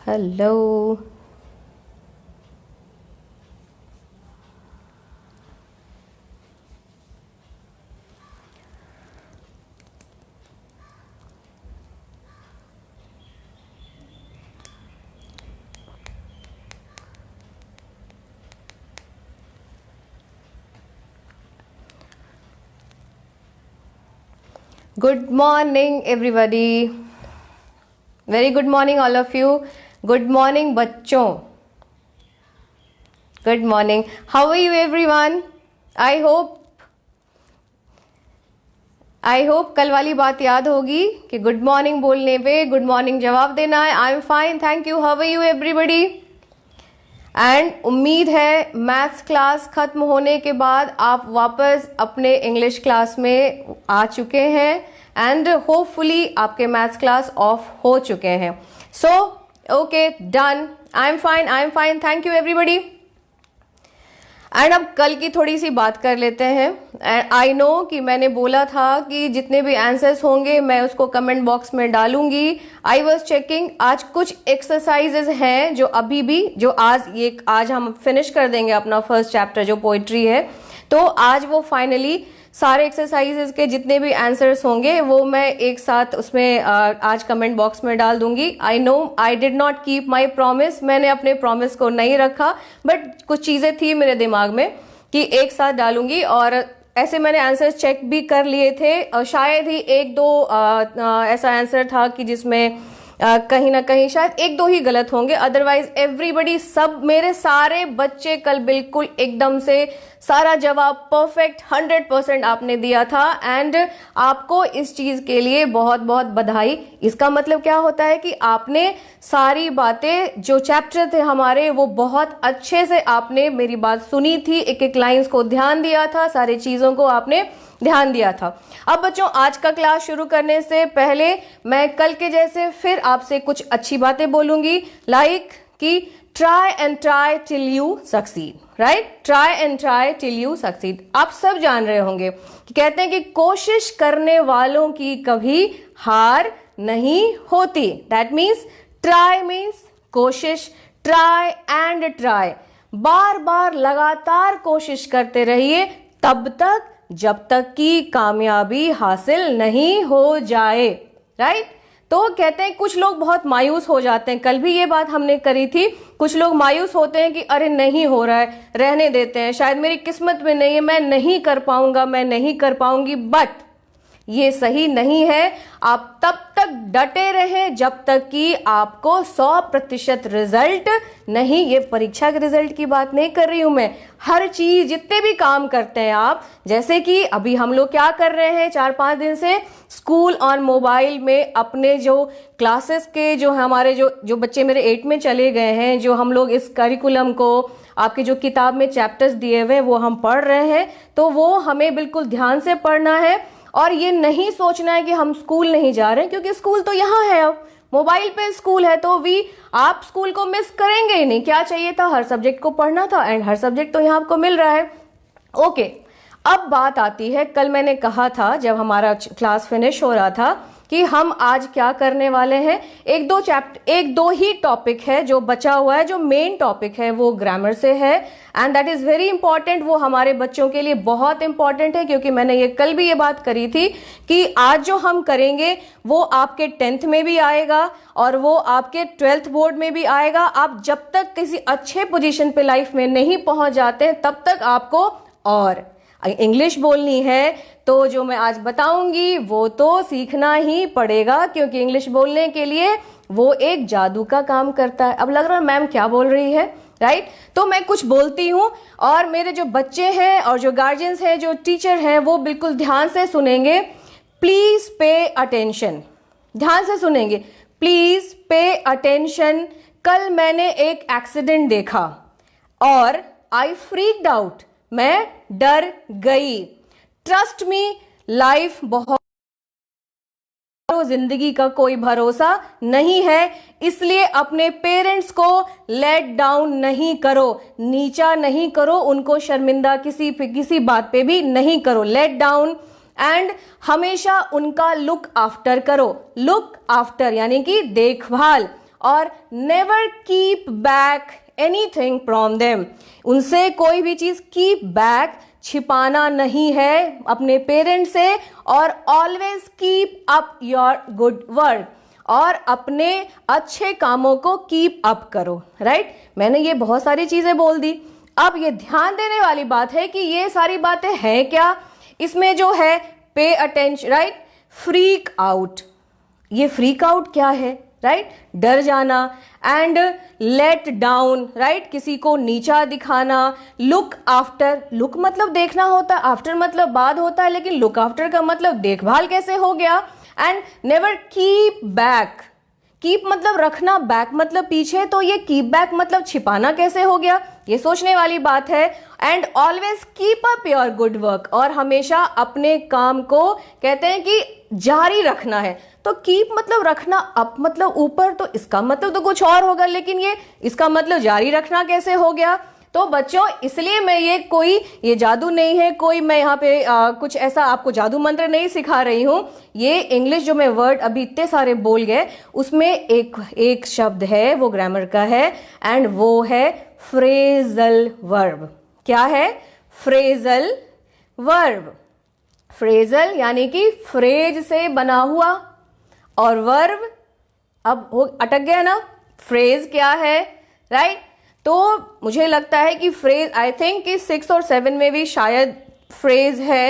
Hello. Good morning, everybody. Very good morning, all of you. Good morning, बच्चों. Good morning. How are you, everyone? I hope कल वाली बात याद होगी कि गुड मॉर्निंग बोलने पे गुड मॉर्निंग जवाब देना है. I am fine, thank you. How are you everybody? And उम्मीद है मैथ्स क्लास खत्म होने के बाद आप वापस अपने इंग्लिश क्लास में आ चुके हैं एंड होपफुली आपके मैथ्स क्लास ऑफ हो चुके हैं. So okay, done. I am fine, thank you everybody. And अब कल की थोड़ी सी बात कर लेते हैं. एंड आई नो कि मैंने बोला था कि जितने भी आंसर्स होंगे मैं उसको कमेंट बॉक्स में डालूंगी. आई वॉज चेकिंग, आज कुछ एक्सरसाइजेज हैं जो अभी भी जो आज हम फिनिश कर देंगे अपना फर्स्ट चैप्टर जो पोइट्री है. तो आज वो फाइनली सारे एक्सरसाइजेज के जितने भी आंसर्स होंगे वो मैं एक साथ उसमें आज कमेंट बॉक्स में डाल दूंगी. I know I did not keep my promise, मैंने अपने प्रॉमिस को नहीं रखा, बट कुछ चीजें थी मेरे दिमाग में कि एक साथ डालूंगी. और ऐसे मैंने आंसर चेक भी कर लिए थे और शायद ही एक दो ऐसा आंसर था कि जिसमें कहीं ना कहीं शायद एक दो ही गलत होंगे. अदरवाइज एवरीबडी, सब मेरे सारे बच्चे कल बिल्कुल एकदम से सारा जवाब परफेक्ट 100% आपने दिया था. एंड आपको इस चीज के लिए बहुत बहुत बधाई. इसका मतलब क्या होता है कि आपने सारी बातें जो चैप्टर थे हमारे वो बहुत अच्छे से आपने मेरी बात सुनी थी, एक एक लाइंस को ध्यान दिया था, सारी चीजों को आपने ध्यान दिया था. अब बच्चों, आज का क्लास शुरू करने से पहले मैं कल के जैसे फिर आपसे कुछ अच्छी बातें बोलूंगी. लाइक कि try and try till you succeed. Right, try and try till you succeed. आप सब जान रहे होंगे कि कहते हैं कि कोशिश करने वालों की कभी हार नहीं होती. दैट मीन्स ट्राई मीन्स कोशिश, ट्राई एंड ट्राई. बार बार लगातार कोशिश करते रहिए तब तक जब तक कि कामयाबी हासिल नहीं हो जाए. राइट, तो कहते हैं कुछ लोग बहुत मायूस हो जाते हैं. कल भी ये बात हमने करी थी. कुछ लोग मायूस होते हैं कि अरे नहीं हो रहा है, रहने देते हैं, शायद मेरी किस्मत में नहीं है, मैं नहीं कर पाऊंगा, मैं नहीं कर पाऊंगी. बट ये सही नहीं है. आप तब तक डटे रहें जब तक कि आपको 100% रिजल्ट नहीं, ये परीक्षा के रिजल्ट की बात नहीं कर रही हूं मैं, हर चीज जितने भी काम करते हैं आप, जैसे कि अभी हम लोग क्या कर रहे हैं 4-5 दिन से स्कूल ऑन मोबाइल में अपने जो क्लासेस के जो हमारे जो बच्चे मेरे 8 में चले गए हैं, जो हम लोग इस करिकुलम को आपकी जो किताब में चैप्टर्स दिए हुए वो हम पढ़ रहे हैं. तो वो हमें बिल्कुल ध्यान से पढ़ना है और ये नहीं सोचना है कि हम स्कूल नहीं जा रहे हैं, क्योंकि स्कूल तो यहाँ है, अब मोबाइल पे स्कूल है. तो आप स्कूल को मिस करेंगे ही नहीं. क्या चाहिए था, हर सब्जेक्ट को पढ़ना था एंड हर सब्जेक्ट तो यहाँ आपको मिल रहा है. ओके, अब बात आती है, कल मैंने कहा था जब हमारा क्लास फिनिश हो रहा था कि हम आज क्या करने वाले हैं. एक दो ही टॉपिक है जो बचा हुआ है. जो मेन टॉपिक है वो ग्रामर से है and that is very important. वो हमारे बच्चों के लिए बहुत इंपॉर्टेंट है, क्योंकि मैंने ये कल भी ये बात करी थी कि आज जो हम करेंगे वो आपके 10th में भी आएगा और वो आपके 12th बोर्ड में भी आएगा. आप जब तक किसी अच्छे पोजीशन पे लाइफ में नहीं पहुंच जाते तब तक आपको और इंग्लिश बोलनी है तो जो मैं आज बताऊंगी वो तो सीखना ही पड़ेगा, क्योंकि इंग्लिश बोलने के लिए वो एक जादू का काम करता है. अब लग रहा है मैम क्या बोल रही है, राइट? तो मैं कुछ बोलती हूं और मेरे जो बच्चे हैं और जो गार्जियंस हैं, जो टीचर हैं, वो बिल्कुल ध्यान से सुनेंगे. प्लीज पे अटेंशन, ध्यान से सुनेंगे, प्लीज पे अटेंशन. कल मैंने एक एक्सीडेंट देखा और आई फ्रीक्ड आउट, मैं डर गई. ट्रस्ट मी, लाइफ बहुत, जिंदगी का कोई भरोसा नहीं है, इसलिए अपने पेरेंट्स को लेट डाउन नहीं करो, नीचा नहीं करो, उनको शर्मिंदा किसी बात पे भी नहीं करो, लेट डाउन. एंड हमेशा उनका लुक आफ्टर करो. लुक आफ्टर यानी कि देखभाल. और never keep back anything from them, उनसे कोई भी चीज कीप बैक छिपाना नहीं है अपने पेरेंट्स से, और always keep up your good work, और अपने अच्छे कामों को कीप अप करो। राइट, मैंने ये बहुत सारी चीजें बोल दी। अब ये ध्यान देने वाली बात है कि ये सारी बातें हैं क्या, इसमें जो है pay attention. Right, freak out, ये फ्रीक आउट क्या है? राइट, डर जाना। एंड लेट डाउन, राइट, किसी को नीचा दिखाना। लुक आफ्टर, लुक मतलब देखना होता है, आफ्टर मतलब बाद होता है, लेकिन लुक आफ्टर का मतलब देखभाल कैसे हो गया। And never keep back, keep मतलब रखना, बैक मतलब पीछे, तो ये कीप बैक मतलब छिपाना कैसे हो गया, ये सोचने वाली बात है। And always keep up your good work, और हमेशा अपने काम को कहते हैं कि जारी रखना है। तो कीप मतलब रखना, अप मतलब ऊपर, तो इसका मतलब तो कुछ और होगा, लेकिन ये इसका मतलब जारी रखना कैसे हो गया। तो बच्चों, इसलिए मैं ये जादू नहीं है, कोई मैं यहाँ पे कुछ ऐसा आपको जादू मंत्र नहीं सिखा रही हूं। ये इंग्लिश जो मैं वर्ड अभी इतने सारे बोल गए, उसमें एक शब्द है, वो ग्रामर का है, एंड वो है फ्रेजल वर्ब। क्या है? Phrasal verb. फ्रेजल यानी कि फ्रेज से बना हुआ, और वर्ब अब हो अटक गया ना, फ्रेज क्या है? राइट, तो मुझे लगता है कि फ्रेज, आई थिंक कि 6 और 7 में भी शायद फ्रेज है,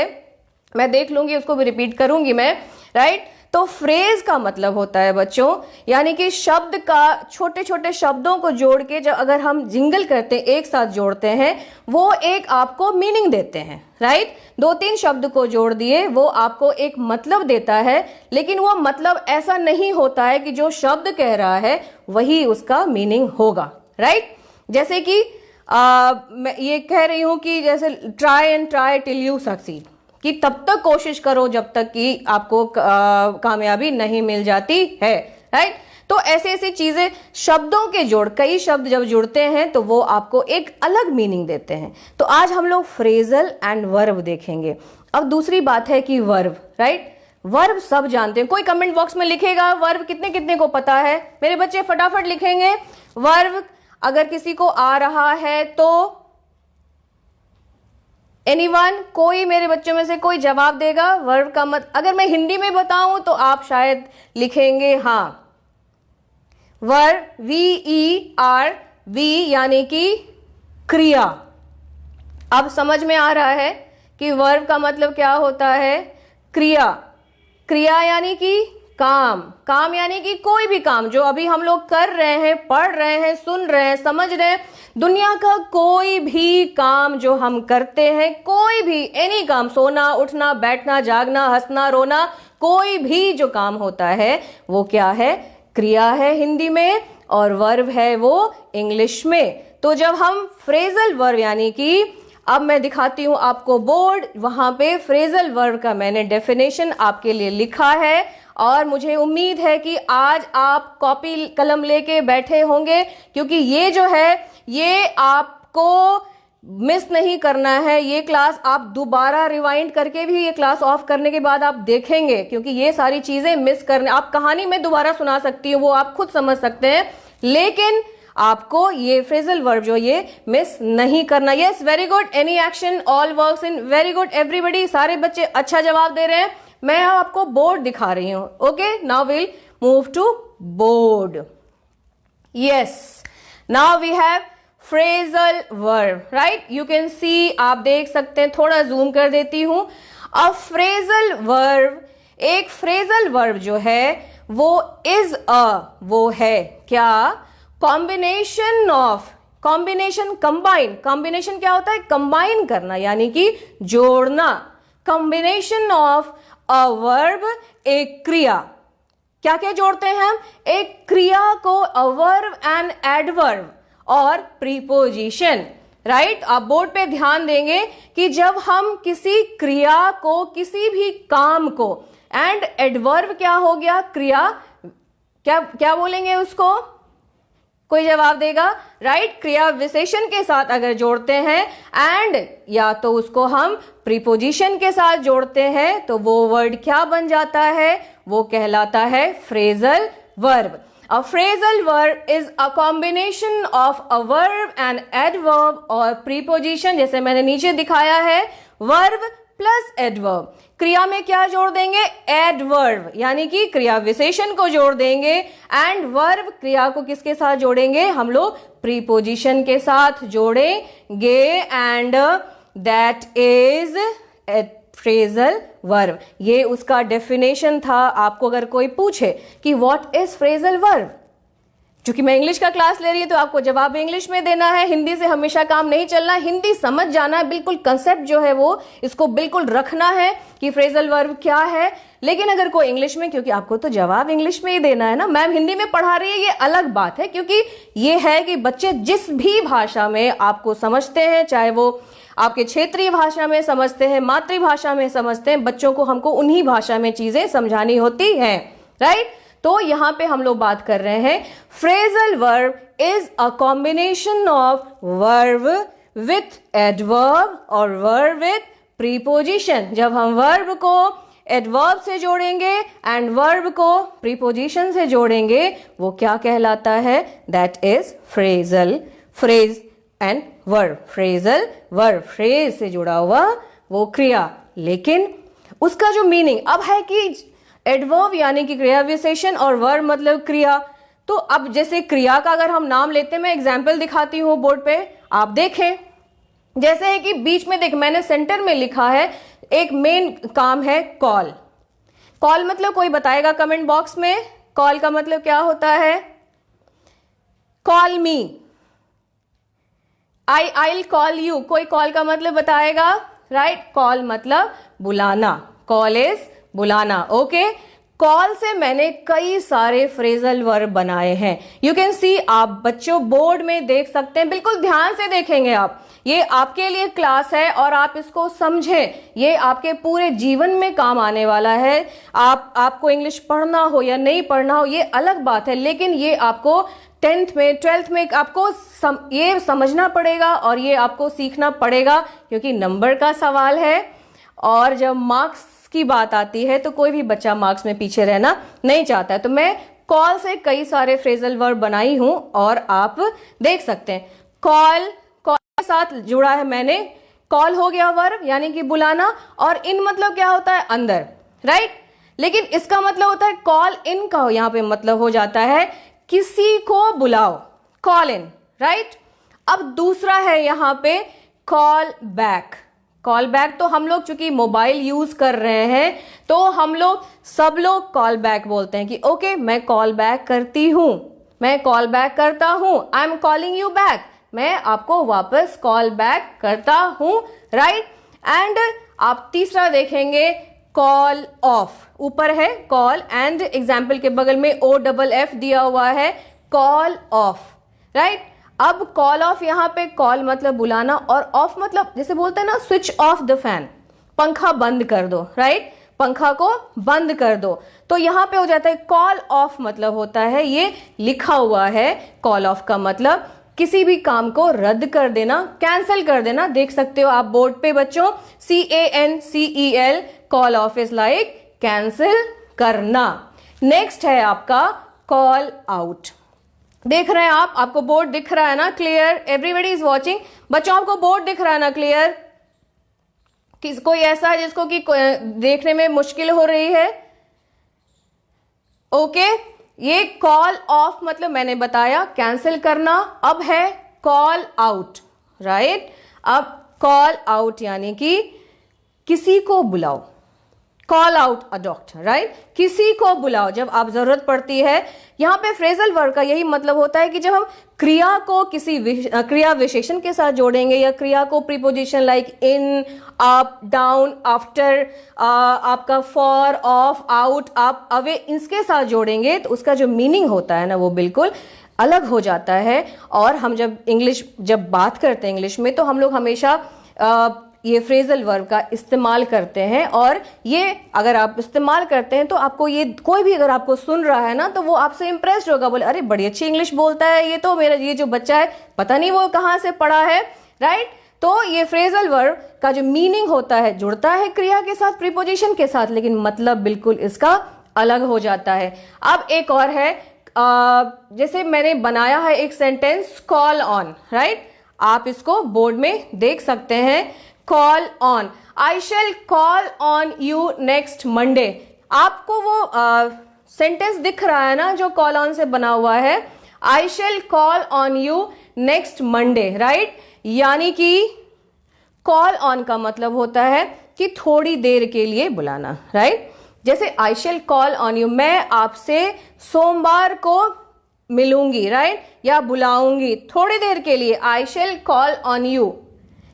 मैं देख लूंगी, उसको भी रिपीट करूंगी मैं। राइट, तो फ्रेज का मतलब होता है बच्चों, यानी कि शब्द का, छोटे छोटे शब्दों को जोड़ के जब अगर हम जिंगल करते हैं, एक साथ जोड़ते हैं, वो एक आपको मीनिंग देते हैं। राइट, 2-3 शब्द को जोड़ दिए, वो आपको एक मतलब देता है, लेकिन वो मतलब ऐसा नहीं होता है कि जो शब्द कह रहा है वही उसका मीनिंग होगा। राइट, जैसे कि मैं ये कह रही हूं कि जैसे try and try till you succeed, कि तब तक कोशिश करो जब तक कि आपको कामयाबी नहीं मिल जाती है। राइट, तो ऐसे ऐसी चीजें, शब्दों के जोड़, कई शब्द जब जुड़ते हैं तो वो आपको एक अलग मीनिंग देते हैं। तो आज हम लोग फ्रेजल एंड वर्ब देखेंगे। अब दूसरी बात है कि वर्ब। राइट, वर्ब सब जानते हैं, कोई कमेंट बॉक्स में लिखेगा वर्ब कितने कितने को पता है? मेरे बच्चे फटाफट लिखेंगे वर्ब, अगर किसी को आ रहा है तो। एनीवन, कोई मेरे बच्चों में से कोई जवाब देगा वर्ब का अगर मैं हिंदी में बताऊं तो आप शायद लिखेंगे हाँ, वर्ब VERB यानी कि क्रिया। अब समझ में आ रहा है कि वर्ब का मतलब क्या होता है? क्रिया। क्रिया यानी कि काम, काम यानी कि कोई भी काम जो अभी हम लोग कर रहे हैं, पढ़ रहे हैं, सुन रहे हैं, समझ रहे हैं, दुनिया का कोई भी काम जो हम करते हैं, कोई भी एनी काम, सोना, उठना, बैठना, जागना, हंसना, रोना, कोई भी जो काम होता है वो क्या है? क्रिया है हिंदी में, और वर्ब है वो इंग्लिश में। तो जब हम फ्रेजल वर्ब यानी कि, अब मैं दिखाती हूं आपको बोर्ड, वहां पे फ्रेजल वर्ब का मैंने डेफिनेशन आपके लिए लिखा है, और मुझे उम्मीद है कि आज आप कॉपी कलम लेके बैठे होंगे, क्योंकि ये जो है ये आपको मिस नहीं करना है। ये क्लास आप दोबारा रिवाइंड करके भी, ये क्लास ऑफ करने के बाद आप देखेंगे, क्योंकि ये सारी चीजें मिस करने, आप कहानी में दोबारा सुना सकती हूँ, वो आप खुद समझ सकते हैं, लेकिन आपको ये फ्रेजल वर्ब जो ये मिस नहीं करना। Yes, very good, any action all works in, very good everybody, सारे बच्चे अच्छा जवाब दे रहे हैं। मैं आपको बोर्ड दिखा रही हूं। Okay, now will move to board. Yes, now we have phrasal verb. Right, you can see, आप देख सकते हैं, थोड़ा जूम कर देती हूं। अब फ्रेजल वर्ब, एक फ्रेजल वर्ब जो है वो इज वो है क्या? Combination of, combination, combine, combination क्या होता है? कंबाइन करना यानी कि जोड़ना। कॉम्बिनेशन ऑफ अ वर्ब, एक क्रिया। क्या क्या जोड़ते हैं हम? एक क्रिया को, अ वर्ब एंड एडवर्ब और प्रीपोजिशन। राइट, आप बोर्ड पे ध्यान देंगे कि जब हम किसी क्रिया को, किसी भी काम को, एंड एडवर्ब क्या हो गया? क्रिया, क्या क्या बोलेंगे उसको? कोई जवाब देगा? राइट, क्रिया विशेषण के साथ अगर जोड़ते हैं, एंड या तो उसको हम प्रीपोजिशन के साथ जोड़ते हैं, तो वो वर्ड क्या बन जाता है? वो कहलाता है phrasal verb. A phrasal verb is a combination of a verb and adverb और preposition, जैसे मैंने नीचे दिखाया है, verb प्लस एडवर्ब। क्रिया में क्या जोड़ देंगे? एडवर्ब, यानी कि क्रिया विशेषण को जोड़ देंगे, एंड वर्ब क्रिया को किसके साथ जोड़ेंगे? हम लोग प्रीपोजिशन के साथ जोड़ेंगे, and that is a phrasal verb. ये उसका डेफिनेशन था। आपको अगर कोई पूछे कि व्हाट इज फ्रेजल वर्ब, क्योंकि मैं इंग्लिश का क्लास ले रही हूं तो आपको जवाब इंग्लिश में देना है, हिंदी से हमेशा काम नहीं चलना, हिंदी समझ जाना है, बिल्कुल कंसेप्ट जो है वो इसको बिल्कुल रखना है कि फ्रेजल वर्ब क्या है। लेकिन अगर कोई इंग्लिश में, क्योंकि आपको तो जवाब इंग्लिश में ही देना है ना, मैम हिंदी में पढ़ा रही है ये अलग बात है, क्योंकि ये है कि बच्चे जिस भी भाषा में आपको समझते हैं, चाहे वो आपके क्षेत्रीय भाषा में समझते हैं, मातृभाषा में समझते हैं, बच्चों को हमको उन्हीं भाषा में चीजें समझानी होती हैं, राइट। तो यहां पे हम लोग बात कर रहे हैं phrasal verb is a combination of verb with adverb और वर्ब विथ प्रीपोजिशन। जब हम वर्ब को एडवर्ब से जोड़ेंगे एंड वर्ब को प्रीपोजिशन से जोड़ेंगे, वो क्या कहलाता है? That is phrasal. Phrase and verb, phrasal verb, phrase से जुड़ा हुआ वो क्रिया। लेकिन उसका जो मीनिंग अब है कि एडवर्ब यानी कि क्रिया विशेषण और वर्ब मतलब क्रिया। तो अब जैसे क्रिया का अगर हम नाम लेते हैं, मैं एग्जाम्पल दिखाती हूं बोर्ड पे, आप देखें। जैसे है कि बीच में देख, मैंने सेंटर में लिखा है, एक मेन काम है कॉल। कॉल मतलब कोई बताएगा कमेंट बॉक्स में? कॉल का मतलब क्या होता है? Call me, I call you, कोई कॉल का मतलब बताएगा? राइट, कॉल मतलब बुलाना, कॉल इज बुलाना। ओके, कॉल से मैंने कई सारे फ्रेजल वर्ब बनाए हैं। यू कैन सी, आप बच्चों बोर्ड में देख सकते हैं, बिल्कुल ध्यान से देखेंगे आप। ये आपके लिए क्लास है और आप इसको समझें, ये आपके पूरे जीवन में काम आने वाला है। आपको इंग्लिश पढ़ना हो या नहीं पढ़ना हो ये अलग बात है, लेकिन ये आपको 10th में 12th में आपको ये समझना पड़ेगा और ये आपको सीखना पड़ेगा, क्योंकि नंबर का सवाल है। और जब मार्क्स की बात आती है तो कोई भी बच्चा मार्क्स में पीछे रहना नहीं चाहता है। तो मैं कॉल से कई सारे फ्रेजल वर्ब बनाई हूं और आप देख सकते हैं। कॉल के साथ जुड़ा है मैंने, कॉल हो गया वर्ब यानी कि बुलाना, और इन मतलब क्या होता है? अंदर, राइट। लेकिन इसका मतलब होता है कॉल इन का यहां पे मतलब हो जाता है किसी को बुलाओ, कॉल इन, राइट। अब दूसरा है यहां पे कॉल बैक। कॉल बैक तो हम लोग चूंकि मोबाइल यूज कर रहे हैं तो हम लोग सब लोग कॉल बैक बोलते हैं कि ओके मैं कॉल बैक करती हूं, मैं कॉल बैक करता हूं, I am calling you back, मैं आपको वापस कॉल बैक करता हूं, राइट। एंड आप तीसरा देखेंगे कॉल ऑफ, ऊपर है कॉल एंड एग्जाम्पल के बगल में OFF दिया हुआ है, कॉल ऑफ, राइट। अब कॉल ऑफ यहां पे कॉल मतलब बुलाना और ऑफ मतलब जैसे बोलते हैं ना स्विच ऑफ द फैन, पंखा बंद कर दो, राइट, पंखा को बंद कर दो। तो यहां पे हो जाता है कॉल ऑफ मतलब होता है, ये लिखा हुआ है, कॉल ऑफ का मतलब किसी भी काम को रद्द कर देना, कैंसिल कर देना। देख सकते हो आप बोर्ड पे बच्चों, CANCEL, call of is like cancel करना। नेक्स्ट है आपका कॉल आउट। देख रहे हैं आप, आपको बोर्ड दिख रहा है ना क्लियर? Everybody is watching. बच्चों आपको बोर्ड दिख रहा है ना क्लियर? कोई ऐसा है जिसको कि देखने में मुश्किल हो रही है? ओके, ये कॉल ऑफ मतलब मैंने बताया कैंसिल करना। अब है कॉल आउट, राइट। अब कॉल आउट यानी कि किसी को बुलाओ, call out a doctor, right, किसी को बुलाओ जब आप जरूरत पड़ती है। यहां पे फ्रेजल वर्ब का यही मतलब होता है कि जब हम क्रिया को किसी क्रिया विशेषण के साथ जोड़ेंगे या क्रिया को preposition like in, up, down, after, आपका for, off, out, up, away, इसके साथ जोड़ेंगे तो उसका जो मीनिंग होता है ना वो बिल्कुल अलग हो जाता है। और हम जब बात करते हैं इंग्लिश में तो हम लोग हमेशा ये फ्रेजल वर्ब का इस्तेमाल करते हैं, और ये अगर आप इस्तेमाल करते हैं तो आपको ये कोई भी अगर आपको सुन रहा है ना तो वो आपसे इंप्रेस्ड होगा, बोले अरे बड़ी अच्छी इंग्लिश बोलता है ये तो, मेरा ये जो बच्चा है पता नहीं वो कहाँ से पढ़ा है, राइट। तो ये फ्रेजल वर्ब का जो मीनिंग होता है जुड़ता है क्रिया के साथ, प्रीपोजिशन के साथ, लेकिन मतलब बिल्कुल इसका अलग हो जाता है। अब एक और है जैसे मैंने बनाया है एक सेंटेंस कॉल ऑन, राइट, आप इसको बोर्ड में देख सकते हैं। Call on, I shall call on you next Monday. आपको वो सेंटेंस दिख रहा है ना जो कॉल ऑन से बना हुआ है, I shall call on you next Monday, right. यानी कि कॉल ऑन का मतलब होता है कि थोड़ी देर के लिए बुलाना, राइट। जैसे आई शैल कॉल ऑन यू, मैं आपसे सोमवार को मिलूंगी, राइट, या बुलाऊंगी थोड़ी देर के लिए, आई शैल कॉल ऑन यू।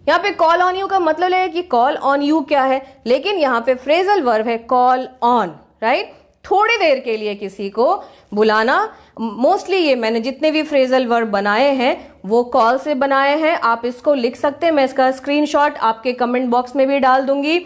यहाँ पे कॉल ऑन यू का मतलब है कि कॉल ऑन यू क्या है, लेकिन यहाँ पे फ्रेजल वर्ब है कॉल ऑन, राइट, थोड़ी देर के लिए किसी को बुलाना। मोस्टली ये मैंने जितने भी फ्रेजल वर्ब बनाए हैं वो कॉल से बनाए हैं, आप इसको लिख सकते हैं, मैं इसका स्क्रीनशॉट आपके कमेंट बॉक्स में भी डाल दूंगी।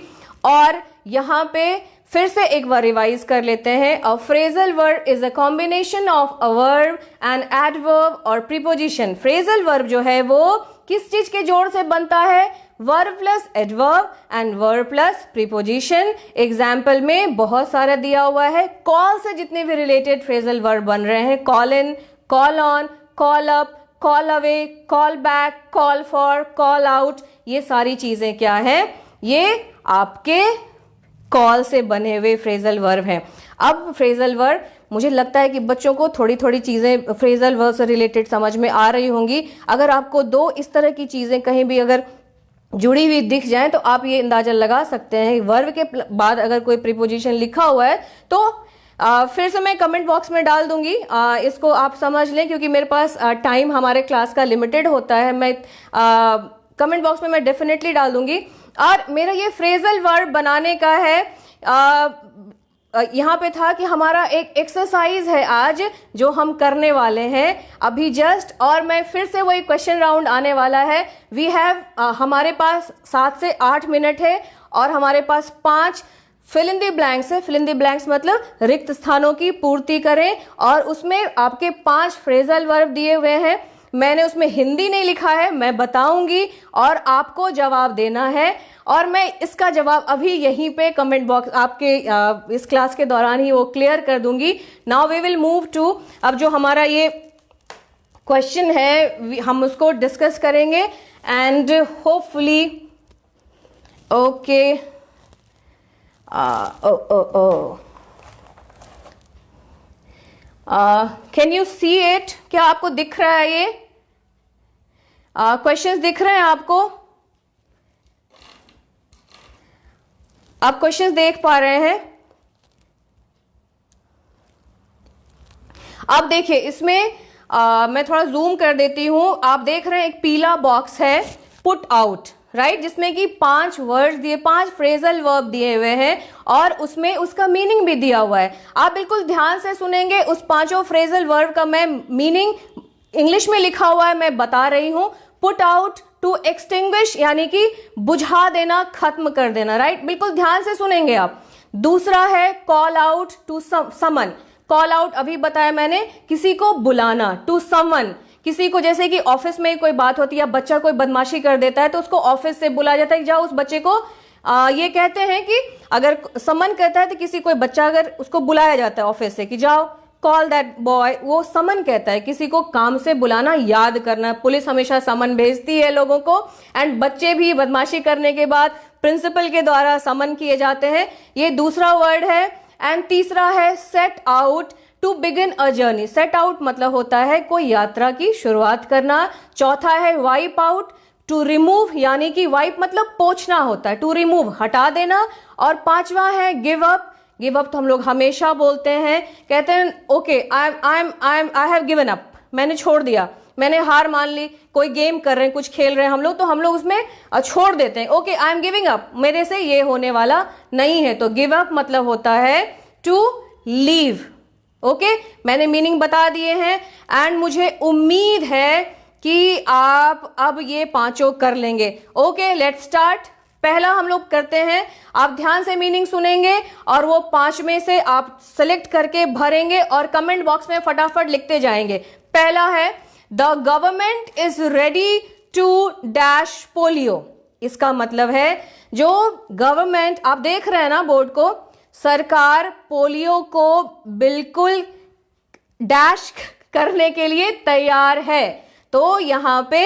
और यहाँ पे फिर से एक बार रिवाइज कर लेते हैं। अ phrasal verb is a combination of a verb and adverb और प्रीपोजिशन। फ्रेजल वर्ब जो है वो किस चीज के जोड़ से बनता है, verb plus adverb and verb plus preposition. Example में बहुत सारा दिया हुआ है, कॉल से जितने भी रिलेटेड फ्रेजल वर्ब बन रहे हैं, call in, call on, call up, call away, call back, call for, call out, ये सारी चीजें क्या है, ये आपके कॉल से बने हुए फ्रेजल वर्ब हैं। अब फ्रेजल वर्ब, मुझे लगता है कि बच्चों को थोड़ी थोड़ी चीजें फ्रेजल वर्ब से रिलेटेड समझ में आ रही होंगी। अगर आपको दो इस तरह की चीजें कहीं भी अगर जुड़ी हुई दिख जाए तो आप ये अंदाजा लगा सकते हैं वर्ब के बाद अगर कोई प्रीपोजिशन लिखा हुआ है तो फिर से मैं कमेंट बॉक्स में डाल दूंगी, इसको आप समझ लें, क्योंकि मेरे पास टाइम हमारे क्लास का लिमिटेड होता है। मैं कमेंट बॉक्स में मैं डेफिनेटली डाल दूंगी। और मेरा ये फ्रेजल वर्ब बनाने का है, यहाँ पे था कि हमारा एक एक्सरसाइज है आज जो हम करने वाले हैं अभी जस्ट, और मैं फिर से वही क्वेश्चन राउंड आने वाला है। वी हैव हमारे पास 7 से 8 मिनट है और हमारे पास 5 फिल इन द ब्लैंक्स है। फिल इन द ब्लैंक्स मतलब रिक्त स्थानों की पूर्ति करें, और उसमें आपके 5 फ्रेजल वर्ब दिए हुए हैं। मैंने उसमें हिंदी नहीं लिखा है, मैं बताऊंगी और आपको जवाब देना है, और मैं इसका जवाब अभी यहीं पे कमेंट बॉक्स आपके इस क्लास के दौरान ही वो क्लियर कर दूंगी। Now we will move to, अब जो हमारा ये क्वेश्चन है हम उसको डिस्कस करेंगे and hopefully okay can you see it, क्या आपको दिख रहा है, ये क्वेश्चंस दिख रहे हैं आपको, आप क्वेश्चंस देख पा रहे हैं? आप देखिए इसमें मैं थोड़ा जूम कर देती हूं, आप देख रहे हैं एक पीला बॉक्स है पुट आउट, राइट, जिसमें कि 5 वर्ड्स दिए, 5 फ्रेजल वर्ब दिए हुए हैं और उसमें उसका मीनिंग भी दिया हुआ है। आप बिल्कुल ध्यान से सुनेंगे, उस 5 फ्रेजल वर्ब का मैं मीनिंग इंग्लिश में लिखा हुआ है, मैं बता रही हूं। पुट आउट, टू एक्सटिंग्विश यानी कि बुझा देना, खत्म कर देना, राइट, बिल्कुल ध्यान से सुनेंगे आप। दूसरा है call out, to summon. Call out अभी बताया मैंने, किसी को बुलाना। टू समन, किसी को, जैसे कि ऑफिस में कोई बात होती है, बच्चा कोई बदमाशी कर देता है तो उसको ऑफिस से बुलाया जाता है, जाओ उस बच्चे को, ये कहते हैं कि अगर समन कहता है तो किसी कोई बच्चा अगर उसको बुलाया जाता है ऑफिस से कि जाओ कॉल दैट बॉय, वो समन कहता है, किसी को काम से बुलाना, याद करना। पुलिस हमेशा समन भेजती है लोगों को, एंड बच्चे भी बदमाशी करने के बाद प्रिंसिपल के द्वारा समन किए जाते हैं। ये दूसरा वर्ड है। एंड तीसरा है set out, to begin a journey. Set out मतलब होता है कोई यात्रा की शुरुआत करना। चौथा है वाइप आउट, टू रिमूव, यानी कि वाइप मतलब पोंछना होता है, टू रिमूव हटा देना। और 5वां है गिव अप। गिव अप तो हम लोग हमेशा बोलते हैं, कहते हैं okay I have given up, मैंने छोड़ दिया, मैंने हार मान ली। कोई गेम कर रहे हैं, कुछ खेल रहे हैं हम लोग, तो हम लोग उसमें छोड़ देते हैं, okay I am giving up, मेरे से ये होने वाला नहीं है। तो गिव अप मतलब होता है टू लीव। ओके, मैंने मीनिंग बता दिए हैं एंड मुझे उम्मीद है कि आप अब ये 5 कर लेंगे। Okay let's start. पहला हम लोग करते हैं, आप ध्यान से मीनिंग सुनेंगे और वो 5 में से आप सेलेक्ट करके भरेंगे और कमेंट बॉक्स में फटाफट लिखते जाएंगे। पहला है the government is ready to dash polio. इसका मतलब है जो गवर्नमेंट, आप देख रहे हैं ना बोर्ड को, सरकार पोलियो को बिल्कुल डैश करने के लिए तैयार है। तो यहाँ पे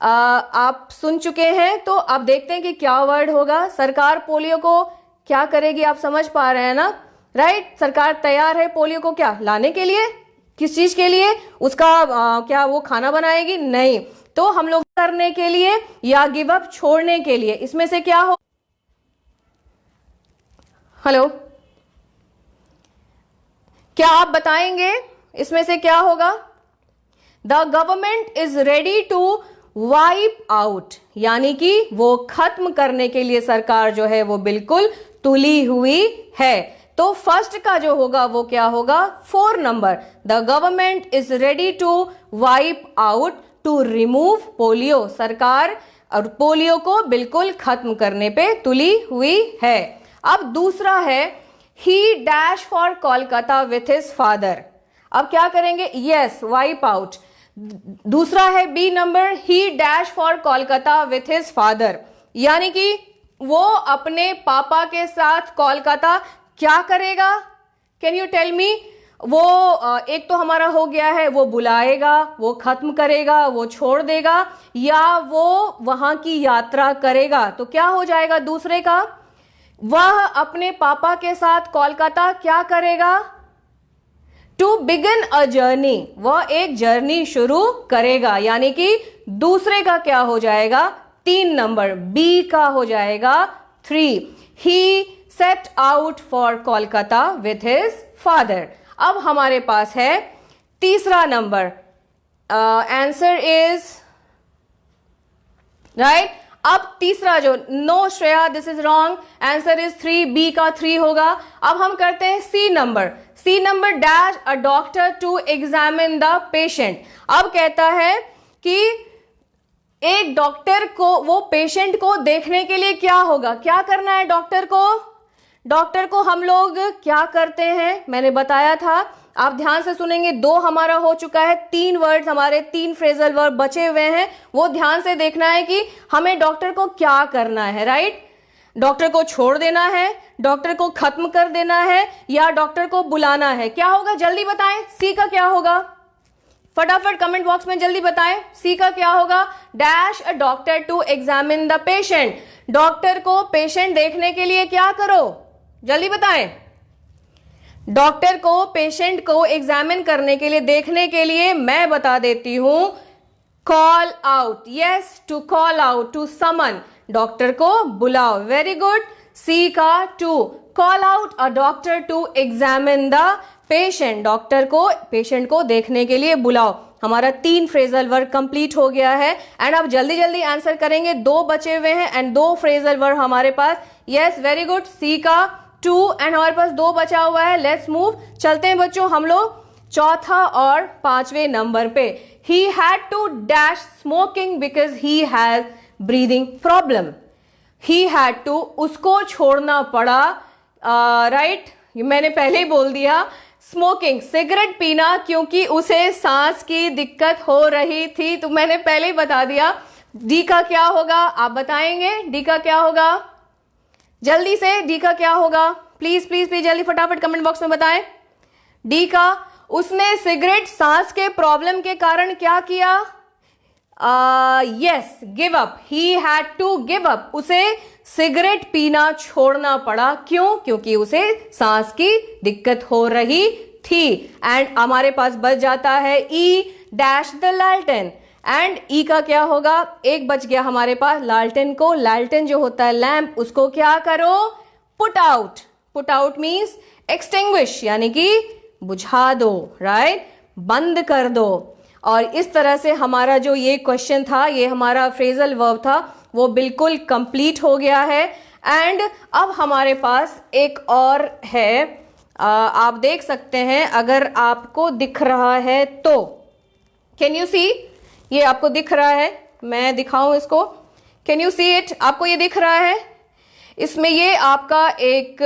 आप सुन चुके हैं, तो अब देखते हैं कि क्या वर्ड होगा। सरकार पोलियो को क्या करेगी, आप समझ पा रहे हैं ना, राइट। सरकार तैयार है पोलियो को क्या लाने के लिए, किस चीज के लिए, उसका क्या वो खाना बनाएगी, नहीं। तो हम लोग करने के लिए या गिव अप छोड़ने के लिए, इसमें से क्या हो, हेलो, क्या आप बताएंगे इसमें से क्या होगा। The government is ready to wipe out, यानी कि वो खत्म करने के लिए सरकार जो है वो बिल्कुल तुली हुई है। तो फर्स्ट का जो होगा वो क्या होगा, 4 नंबर। The government is ready to wipe out to remove polio, सरकार और पोलियो को बिल्कुल खत्म करने पे तुली हुई है। अब दूसरा है, he dash for Kolkata with his father. अब क्या करेंगे, यस वाइप आउट। दूसरा है B number, he dash for Kolkata with his father, यानी कि वो अपने पापा के साथ कोलकाता क्या करेगा, कैन यू टेल मी। वो एक तो हमारा हो गया है, वो बुलाएगा, वो खत्म करेगा, वो छोड़ देगा, या वो वहां की यात्रा करेगा। तो क्या हो जाएगा दूसरे का, वह अपने पापा के साथ कोलकाता क्या करेगा, टू बिगिन अ जर्नी, वह एक जर्नी शुरू करेगा, यानी कि दूसरे का क्या हो जाएगा, 3 नंबर, बी का हो जाएगा 3। He set out for Kolkata with his father. अब हमारे पास है तीसरा नंबर, आंसर इज राइट। अब तीसरा जो, no Shreya this is wrong, answer is 3, B का 3 होगा। अब हम करते हैं C number, C number dash a doctor to examine the patient. अब कहता है कि एक डॉक्टर को, वो पेशेंट को देखने के लिए क्या होगा, क्या करना है डॉक्टर को। डॉक्टर को हम लोग क्या करते हैं, मैंने बताया था, आप ध्यान से सुनेंगे। 2 हमारा हो चुका है, 3 वर्ड्स हमारे, 3 फ्रेजल वर्ब बचे हुए हैं, वो ध्यान से देखना है कि हमें डॉक्टर को क्या करना है, राइट। डॉक्टर को छोड़ देना है, डॉक्टर को खत्म कर देना है, या डॉक्टर को बुलाना है। क्या होगा जल्दी बताएं, सी का क्या होगा, फटाफट कमेंट बॉक्स में जल्दी बताएं, सी का क्या होगा। Dash a doctor to examine the patient, doctor को पेशेंट देखने के लिए क्या करो, जल्दी बताएं। डॉक्टर को पेशेंट को एग्जामिन करने के लिए, देखने के लिए, मैं बता देती हूं, call out, yes to call out, to summon, doctor को बुलाओ, वेरी गुड। सी का 2, call out a doctor to examine the patient, doctor को पेशेंट को देखने के लिए बुलाओ। हमारा 3 फ्रेजल वर्ड कंप्लीट हो गया है, एंड अब जल्दी जल्दी आंसर करेंगे, 2 बचे हुए हैं एंड 2 फ्रेजल वर्ड हमारे पास, यस वेरी गुड। सी का 2 एंड हमारे पास 2 बचा हुआ है, लेट्स मूव, चलते हैं बच्चों हम लोग चौथा और 5वें नंबर पे। He had to dash smoking because he has breathing problem. He had to, उसको छोड़ना पड़ा, राइट, मैंने पहले ही बोल दिया, स्मोकिंग सिगरेट पीना, क्योंकि उसे सांस की दिक्कत हो रही थी, तो मैंने पहले ही बता दिया। डी का क्या होगा, आप बताएंगे डी का क्या होगा, जल्दी से डी का क्या होगा, प्लीज प्लीज प्लीज जल्दी फटाफट कमेंट बॉक्स में बताएं। डी का, उसने सिगरेट सांस के प्रॉब्लम के कारण क्या किया, yes give up, he had to give up, उसे सिगरेट पीना छोड़ना पड़ा, क्यों, क्योंकि उसे सांस की दिक्कत हो रही थी। एंड हमारे पास बच जाता है ई डैश द लालटेन, एंड ई का क्या होगा, एक बच गया हमारे पास, लालटेन को, लालटेन जो होता है लैंप, उसको क्या करो, put out, put out means extinguish, यानी कि बुझा दो, राइट, बंद कर दो। और इस तरह से हमारा जो ये क्वेश्चन था, ये हमारा फ्रेजल वर्ब था, वो बिल्कुल कंप्लीट हो गया है। एंड अब हमारे पास एक और है, आप देख सकते हैं, अगर आपको दिख रहा है तो, कैन यू सी, ये आपको दिख रहा है, मैं दिखाऊं इसको, कैन यू सी इट, आपको ये दिख रहा है, इसमें ये आपका एक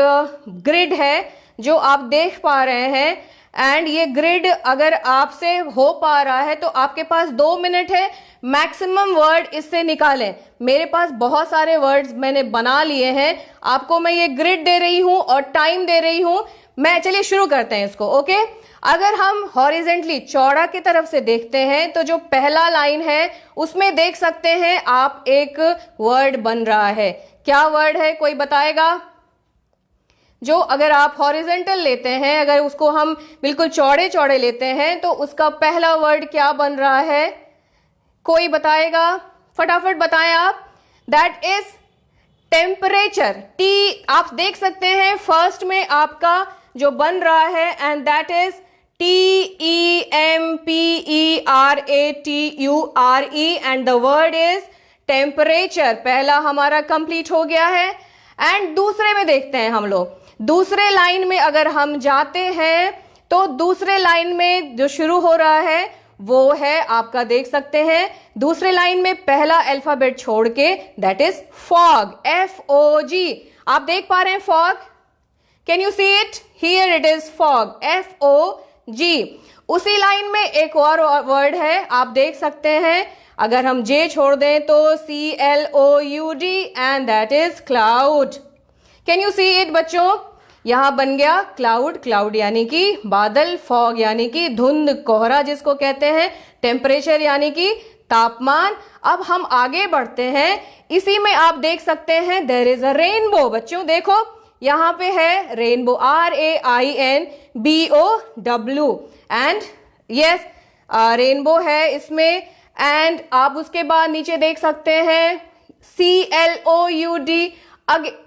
ग्रिड है जो आप देख पा रहे हैं। एंड ये ग्रिड अगर आपसे हो पा रहा है तो आपके पास 2 मिनट है, मैक्सिमम वर्ड इससे निकालें। मेरे पास बहुत सारे वर्ड्स मैंने बना लिए हैं, आपको मैं ये ग्रिड दे रही हूं और टाइम दे रही हूं, मैं चलिए शुरू करते हैं इसको। ओके, अगर हम हॉरिजेंटली चौड़ा की तरफ से देखते हैं तो जो पहला लाइन है उसमें देख सकते हैं आप एक वर्ड बन रहा है। क्या वर्ड है, कोई बताएगा? जो अगर आप हॉरिजेंटल लेते हैं, अगर उसको हम बिल्कुल चौड़े चौड़े लेते हैं तो उसका पहला वर्ड क्या बन रहा है, कोई बताएगा? फटाफट बताएं आप। That is temperature. टी आप देख सकते हैं फर्स्ट में आपका जो बन रहा है, and that is TEMPERATURE and the word is temperature. पहला हमारा कंप्लीट हो गया है। एंड दूसरे में देखते हैं हम लोग। दूसरे लाइन में अगर हम जाते हैं तो दूसरे लाइन में जो शुरू हो रहा है वो है आपका, देख सकते हैं दूसरे लाइन में पहला अल्फाबेट छोड़ के, दैट इज फॉग, FOG। आप देख पा रहे हैं fog? Can you see it? Here it is fog, FOG। उसी लाइन में एक और वर्ड है, आप देख सकते हैं, अगर हम जे छोड़ दें तो CLOUD and that is cloud. Can you see it बच्चों? यहां बन गया क्लाउड। क्लाउड यानी कि बादल, फॉग यानी कि धुंध, कोहरा जिसको कहते हैं, टेम्परेचर यानी कि तापमान। अब हम आगे बढ़ते हैं, इसी में आप देख सकते हैं देयर इज अ रेनबो। बच्चों देखो यहां पे है rainbow, RAINBOW and yes rainbow है इसमें। एंड आप उसके बाद नीचे देख सकते हैं CLOUD,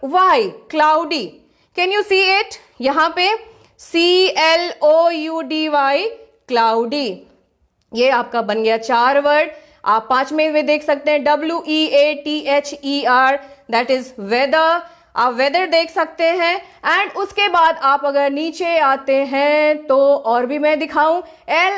Y, cloudy. Can you see it? यहां पे CLOUDY, क्लाउडी। ये आपका बन गया 4 वर्ड। आप 5वें में देख सकते हैं WEATHER, दैट इज वेदर। आप वेदर देख सकते हैं। एंड उसके बाद आप अगर नीचे आते हैं तो और भी मैं दिखाऊं,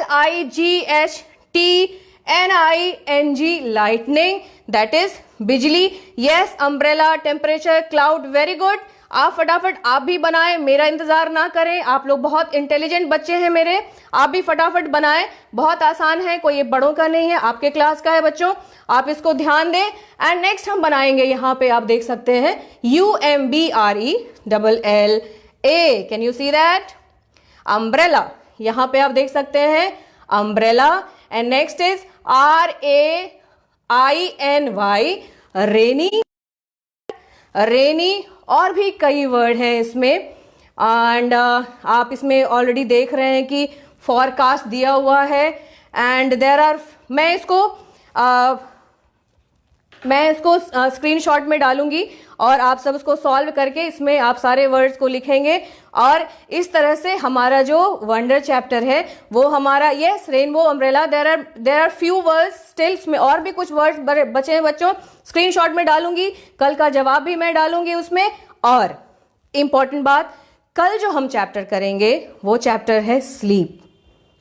LIGHTNING, लाइटनिंग, दैट इज बिजली। Yes, umbrella, temperature, cloud, very good. आप फटाफट आप भी बनाएं, मेरा इंतजार ना करें। आप लोग बहुत इंटेलिजेंट बच्चे हैं मेरे, आप भी फटाफट बनाएं। बहुत आसान है, कोई ये बड़ों का नहीं है, आपके क्लास का है बच्चों, आप इसको ध्यान दें। एंड नेक्स्ट हम बनाएंगे, यहां पे आप देख सकते हैं UMBRELLA। Can you see that? Umbrella, यहां पे आप देख सकते हैं umbrella. And next is RAINY, रेनी, रेनी। और भी कई वर्ड हैं इसमें। एंड आप इसमें ऑलरेडी देख रहे हैं कि फॉरकास्ट दिया हुआ है। एंड देयर आर, मैं इसको स्क्रीनशॉट में डालूंगी और आप सब उसको सॉल्व करके इसमें आप सारे वर्ड्स को लिखेंगे। और इस तरह से हमारा जो वंडर चैप्टर है वो हमारा, yes rainbow, umbrella, there are few words still. इसमें और भी कुछ वर्ड्स बचे हैं बच्चों, स्क्रीनशॉट में डालूंगी, कल का जवाब भी मैं डालूंगी उसमें। और इंपॉर्टेंट बात, कल जो हम चैप्टर करेंगे वो चैप्टर है स्लीप।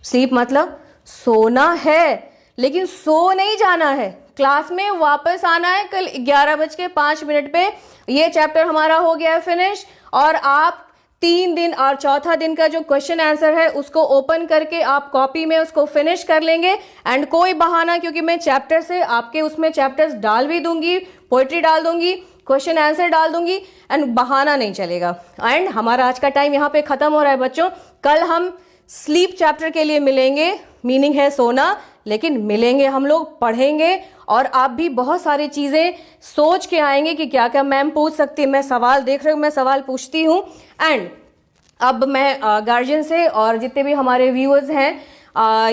स्लीप मतलब सोना है, लेकिन सो नहीं जाना है, क्लास में वापस आना है। कल 11:05 पे ये चैप्टर हमारा हो गया है फिनिश। और आप 3 दिन और चौथा दिन का जो क्वेश्चन आंसर है उसको ओपन करके आप कॉपी में उसको फिनिश कर लेंगे। एंड कोई बहाना, क्योंकि मैं चैप्टर से आपके उसमें चैप्टर्स डाल भी दूंगी, पोएट्री डाल दूंगी, क्वेश्चन आंसर डाल दूंगी, एंड बहाना नहीं चलेगा। एंड हमारा आज का टाइम यहाँ पे खत्म हो रहा है बच्चों। कल हम स्लीप चैप्टर के लिए मिलेंगे, मीनिंग है सोना, लेकिन मिलेंगे हम लोग, पढ़ेंगे और आप भी बहुत सारी चीजें सोच के आएंगे कि क्या क्या मैम पूछ सकती है। मैं सवाल देख रही हूँ, मैं सवाल पूछती हूँ। एंड अब मैं गार्जियन से और जितने भी हमारे व्यूअर्स हैं,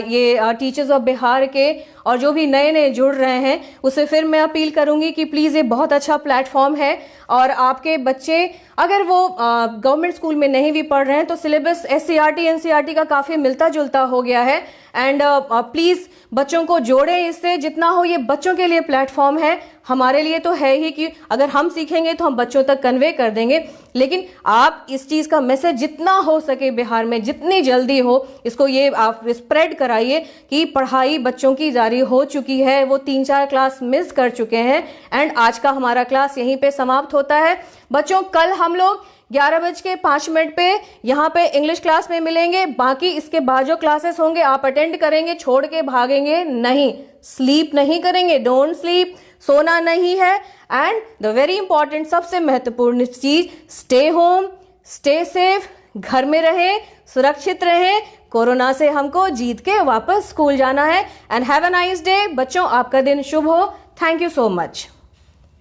ये टीचर्स ऑफ बिहार के और जो भी नए नए जुड़ रहे हैं, उसे फिर मैं अपील करूंगी कि प्लीज़ ये बहुत अच्छा प्लेटफॉर्म है। और आपके बच्चे अगर वो गवर्नमेंट स्कूल में नहीं भी पढ़ रहे हैं तो सिलेबस SCRT NCRT का काफ़ी मिलता जुलता हो गया है। एंड प्लीज़ बच्चों को जोड़ें इससे, जितना हो ये बच्चों के लिए प्लेटफॉर्म है, हमारे लिए तो है ही कि अगर हम सीखेंगे तो हम बच्चों तक कन्वे कर देंगे। लेकिन आप इस चीज़ का मैसेज जितना हो सके बिहार में, जितनी जल्दी हो, इसको ये आप स्प्रेड कराइए कि पढ़ाई बच्चों की जारी हो चुकी है, वो 3-4 क्लास मिस कर चुके हैं। एंड आज का हमारा क्लास यहीं पे समाप्त होता है बच्चों। कल हम लोग 11:05 पे यहाँ पे इंग्लिश क्लास में मिलेंगे। बाकी इसके बाद जो क्लासेस होंगे आप अटेंड करेंगे, छोड़ के भागेंगे नहीं, स्लीप नहीं करेंगे, डोंट स्लीप, सोना नहीं है। एंड द वेरी इंपॉर्टेंट, सबसे महत्वपूर्ण चीज, स्टे होम, स्टे सेफ, घर में रहें, सुरक्षित रहें। कोरोना से हमको जीत के वापस स्कूल जाना है। And have a nice day. बच्चों, आपका दिन शुभ हो। Thank you so much.